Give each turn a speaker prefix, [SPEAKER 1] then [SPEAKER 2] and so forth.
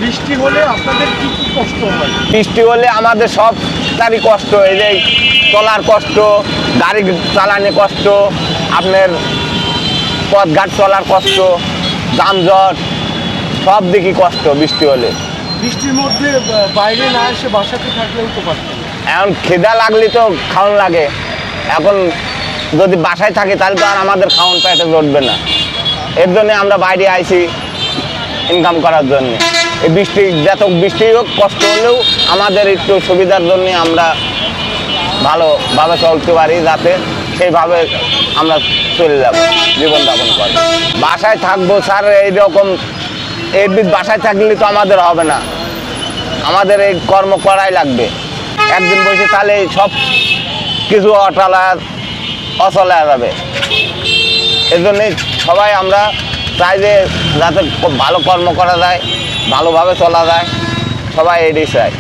[SPEAKER 1] বৃষ্টি হলে আপনাদের কি কি কষ্ট হয়?
[SPEAKER 2] বৃষ্টি হলে আমাদের সব তারই কষ্ট, এই যে চলার কষ্ট, গাড়ি চালানো কষ্ট, আপনার পথঘাট চলার কষ্ট, যানজট, সব দিকই কষ্ট বৃষ্টি হলে।
[SPEAKER 1] বৃষ্টির মধ্যে বাইরে না এসে বাসাতে থাকলেও তো পারতেন।
[SPEAKER 2] এখন খিদা লাগলে তো খাওয়ান লাগে, এখন যদি বাসায় থাকি তাহলে তো আর আমাদের খাওয়ান পেটে জুটবে না। এর জন্য আমরা বাইরে আইছি ইনকাম করার জন্য। এই বৃষ্টি যত বৃষ্টি হোক, কষ্ট হলেও আমাদের একটু সুবিধার জন্য আমরা ভালোভাবে চলতে পারি, যাতে সেইভাবে আমরা চলে যাব, জীবনযাপন করি। বাসায় থাকবো স্যার, এইরকম এর বাসায় থাকলে তো আমাদের হবে না, আমাদের এই কর্ম করাই লাগবে। একদিন বসে তাহলে সব কিছু অচলা যাবে। এর জন্যে সবাই আমরা চাই যে যাতে ভালো কর্ম করা যায়, ভালোভাবে চলা যায়, সবাই এটাই চাই।